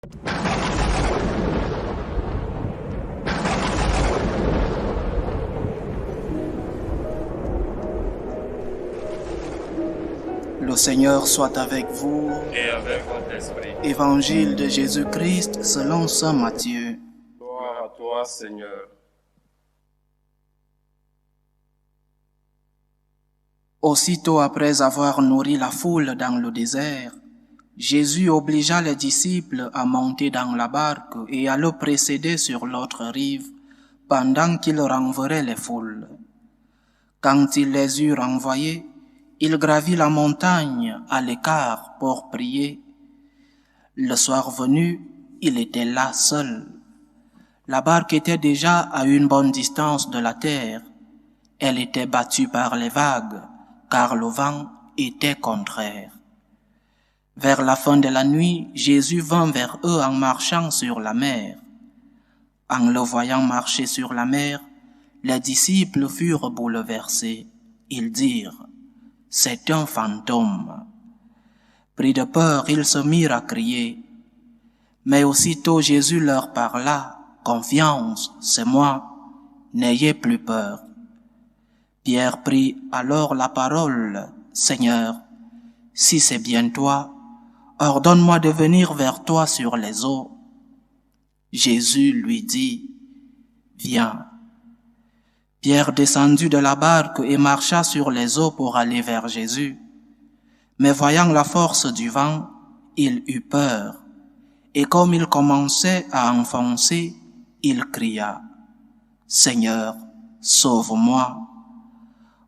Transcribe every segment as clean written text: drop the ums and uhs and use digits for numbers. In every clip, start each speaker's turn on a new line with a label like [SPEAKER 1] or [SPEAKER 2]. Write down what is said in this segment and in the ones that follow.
[SPEAKER 1] Le Seigneur soit avec vous.
[SPEAKER 2] Et avec votre esprit.
[SPEAKER 1] Évangile de Jésus-Christ selon saint Matthieu.
[SPEAKER 2] Gloire à toi, Seigneur.
[SPEAKER 1] Aussitôt après avoir nourri la foule dans le désert, Jésus obligea les disciples à monter dans la barque et à le précéder sur l'autre rive, pendant qu'il renverrait les foules. Quand il les eut renvoyés, il gravit la montagne à l'écart pour prier. Le soir venu, il était là seul. La barque était déjà à une bonne distance de la terre. Elle était battue par les vagues, car le vent était contraire. Vers la fin de la nuit, Jésus vint vers eux en marchant sur la mer. En le voyant marcher sur la mer, les disciples furent bouleversés. Ils dirent: « C'est un fantôme. » Pris de peur, ils se mirent à crier. Mais aussitôt Jésus leur parla: « Confiance, c'est moi, n'ayez plus peur. » Pierre prit alors la parole: « Seigneur, si c'est bien toi, ordonne-moi de venir vers toi sur les eaux. » Jésus lui dit: « Viens. » Pierre descendit de la barque et marcha sur les eaux pour aller vers Jésus. Mais voyant la force du vent, il eut peur, et comme il commençait à enfoncer, il cria: « Seigneur, sauve-moi. »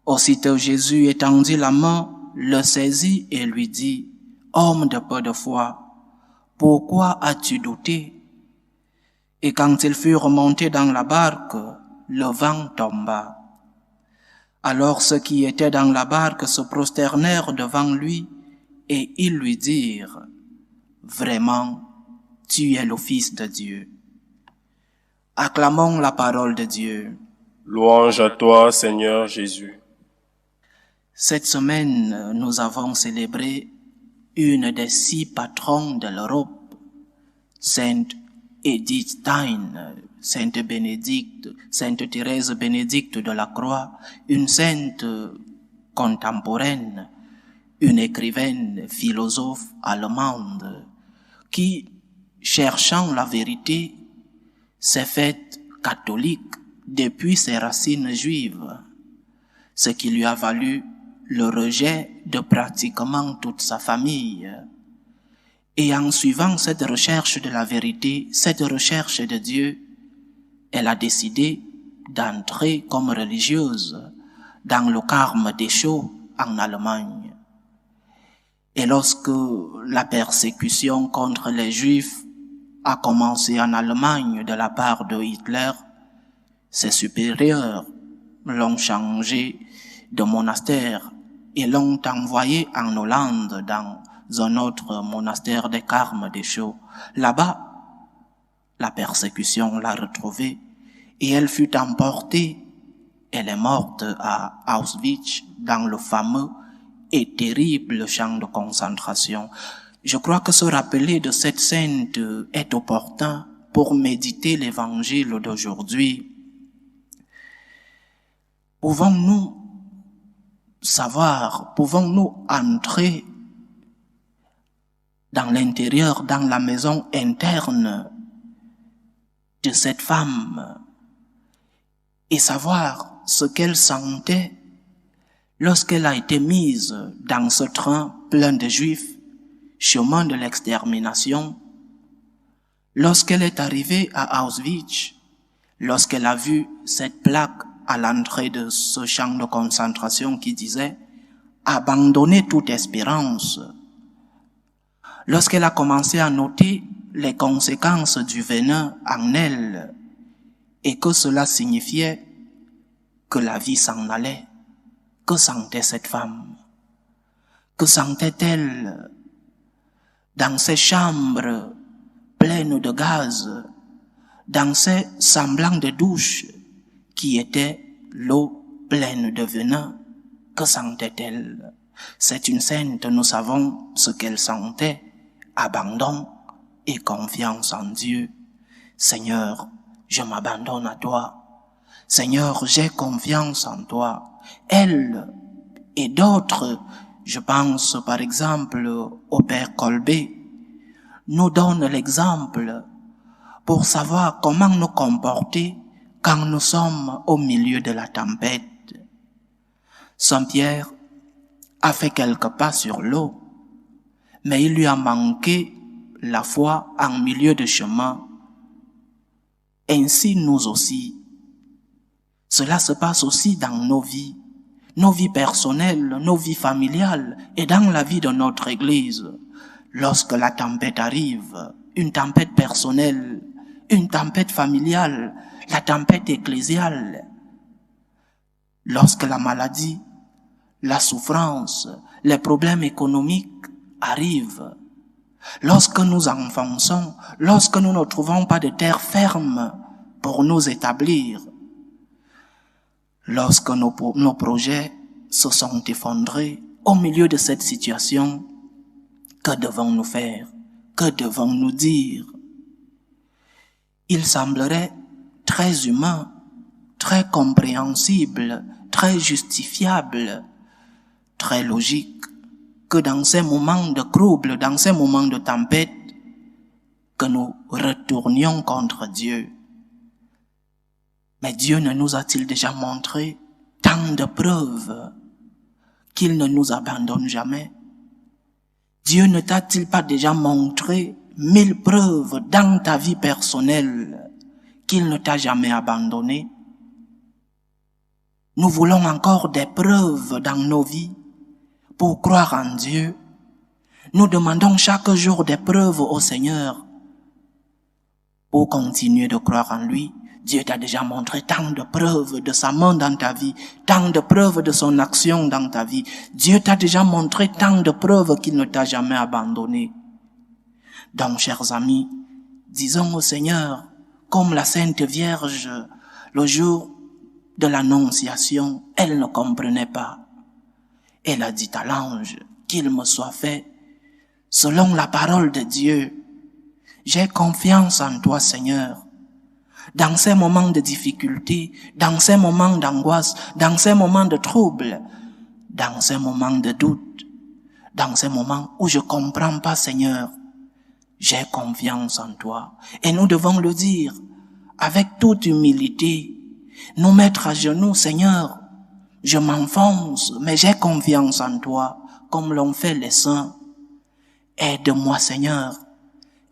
[SPEAKER 1] Aussitôt Jésus étendit la main, le saisit et lui dit: « Homme de peu de foi, pourquoi as-tu douté? » Et quand ils furent montés dans la barque, le vent tomba. Alors ceux qui étaient dans la barque se prosternèrent devant lui et ils lui dirent: « Vraiment, tu es le Fils de Dieu. » Acclamons la parole de Dieu.
[SPEAKER 2] Louange à toi, Seigneur Jésus.
[SPEAKER 1] Cette semaine, nous avons célébré une des 6 patrons de l'Europe, Sainte Edith Stein, Sainte Bénédicte, Sainte Thérèse Bénédicte de la Croix, une sainte contemporaine, une écrivaine, philosophe allemande, qui, cherchant la vérité, s'est faite catholique depuis ses racines juives, ce qui lui a valu le rejet de pratiquement toute sa famille. Et en suivant cette recherche de la vérité, cette recherche de Dieu, elle a décidé d'entrer comme religieuse dans le Carme Dachau en Allemagne. Et lorsque la persécution contre les Juifs a commencé en Allemagne de la part de Hitler, ses supérieurs l'ont changé de monastère et l'ont envoyé en Hollande dans un autre monastère des Carmes Dachau. Là-bas, la persécution l'a retrouvée et elle fut emportée. Elle est morte à Auschwitz dans le fameux et terrible champ de concentration. Je crois que se rappeler de cette sainte est opportun pour méditer l'évangile d'aujourd'hui. Pouvons-nous savoir, pouvons-nous entrer dans l'intérieur, dans la maison interne de cette femme et savoir ce qu'elle sentait lorsqu'elle a été mise dans ce train plein de Juifs, chemin de l'extermination, lorsqu'elle est arrivée à Auschwitz, lorsqu'elle a vu cette plaque à l'entrée de ce champ de concentration qui disait « Abandonnez toute espérance », lorsqu'elle a commencé à noter les conséquences du venin en elle et que cela signifiait que la vie s'en allait, que sentait cette femme? Que sentait-elle dans ces chambres pleines de gaz, dans ces semblants de douche qui étaient l'eau pleine de venin? Que sentait-elle? C'est une sainte, nous savons ce qu'elle sentait: abandon et confiance en Dieu. Seigneur, je m'abandonne à toi. Seigneur, j'ai confiance en toi. Elle et d'autres, je pense par exemple au Père Colbé, nous donnent l'exemple pour savoir comment nous comporter quand nous sommes au milieu de la tempête. Saint Pierre a fait quelques pas sur l'eau, mais il lui a manqué la foi en milieu de chemin. Ainsi nous aussi. Cela se passe aussi dans nos vies personnelles, nos vies familiales et dans la vie de notre Église. Lorsque la tempête arrive, une tempête personnelle, une tempête familiale, la tempête ecclésiale, lorsque la maladie, la souffrance, les problèmes économiques arrivent, lorsque nous enfonçons, lorsque nous ne trouvons pas de terre ferme pour nous établir, lorsque nos projets se sont effondrés au milieu de cette situation, que devons-nous faire? Que devons-nous dire? Il semblerait très humain, très compréhensible, très justifiable, très logique que dans ces moments de trouble, dans ces moments de tempête, que nous retournions contre Dieu. Mais Dieu ne nous a-t-il déjà montré tant de preuves qu'il ne nous abandonne jamais? Dieu ne t'a-t-il pas déjà montré 1000 preuves dans ta vie personnelle qu'il ne t'a jamais abandonné? Nous voulons encore des preuves dans nos vies pour croire en Dieu. Nous demandons chaque jour des preuves au Seigneur pour continuer de croire en lui. Dieu t'a déjà montré tant de preuves de sa main dans ta vie, tant de preuves de son action dans ta vie. Dieu t'a déjà montré tant de preuves qu'il ne t'a jamais abandonné. Donc, chers amis, disons au Seigneur, comme la Sainte Vierge, le jour de l'Annonciation, elle ne comprenait pas. Elle a dit à l'ange qu'il me soit fait selon la parole de Dieu. J'ai confiance en toi, Seigneur. Dans ces moments de difficulté, dans ces moments d'angoisse, dans ces moments de trouble, dans ces moments de doute, dans ces moments où je comprends pas, Seigneur, j'ai confiance en toi. Et nous devons le dire avec toute humilité, nous mettre à genoux, Seigneur, je m'enfonce, mais j'ai confiance en toi, comme l'ont fait les saints. Aide-moi, Seigneur,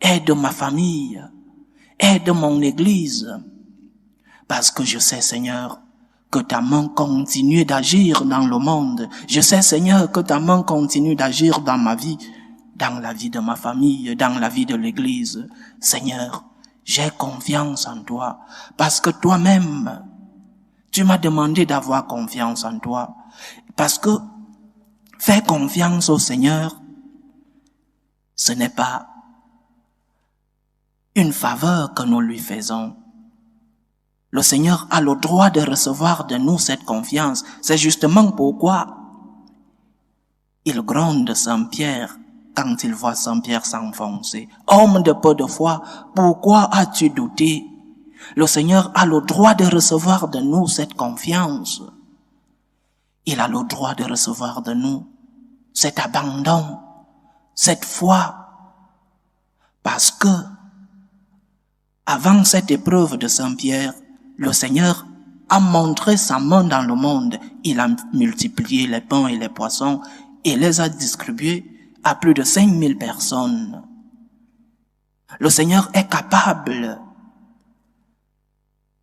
[SPEAKER 1] aide ma famille, aide mon Église, parce que je sais, Seigneur, que ta main continue d'agir dans le monde. Je sais, Seigneur, que ta main continue d'agir dans ma vie, dans la vie de ma famille, dans la vie de l'Église. Seigneur, j'ai confiance en toi, parce que toi-même, tu m'as demandé d'avoir confiance en toi. Parce que faire confiance au Seigneur, ce n'est pas une faveur que nous lui faisons. Le Seigneur a le droit de recevoir de nous cette confiance. C'est justement pourquoi il gronde Saint Pierre quand il voit Saint Pierre s'enfoncer. Homme de peu de foi, pourquoi as-tu douté? Le Seigneur a le droit de recevoir de nous cette confiance. Il a le droit de recevoir de nous cet abandon, cette foi. Parce que, avant cette épreuve de Saint Pierre, le Seigneur a montré sa main dans le monde. Il a multiplié les pains et les poissons et les a distribués à plus de 5000 personnes. Le Seigneur est capable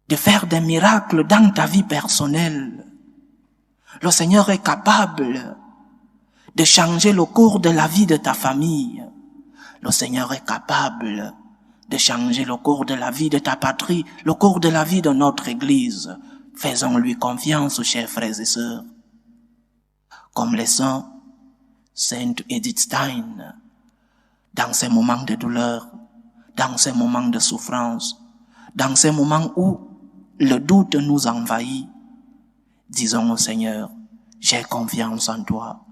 [SPEAKER 1] de faire des miracles dans ta vie personnelle. Le Seigneur est capable de changer le cours de la vie de ta famille. Le Seigneur est capable de changer le cours de la vie de ta patrie, le cours de la vie de notre Église. Faisons-lui confiance, chers frères et sœurs. Comme les saints, Sainte Edith Stein, dans ces moments de douleur, dans ces moments de souffrance, dans ces moments où le doute nous envahit, disons au Seigneur, j'ai confiance en toi,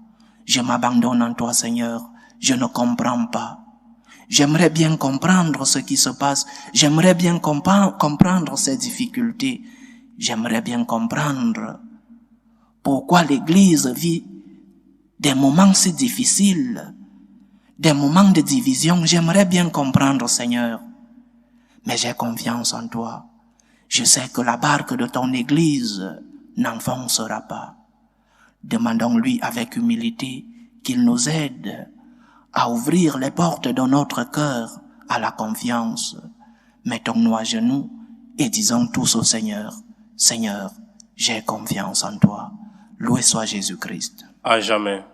[SPEAKER 1] je m'abandonne en toi, Seigneur, je ne comprends pas, J'aimerais bien comprendre ce qui se passe. J'aimerais bien comprendre ces difficultés. J'aimerais bien comprendre pourquoi l'Église vit des moments si difficiles, des moments de division. J'aimerais bien comprendre, Seigneur. Mais j'ai confiance en toi. Je sais que la barque de ton Église n'enfoncera pas. Demandons-lui avec humilité qu'il nous aide à ouvrir les portes de notre cœur à la confiance. Mettons-nous à genoux et disons tous au Seigneur, Seigneur, j'ai confiance en toi. Loué soit Jésus-Christ.
[SPEAKER 2] À jamais.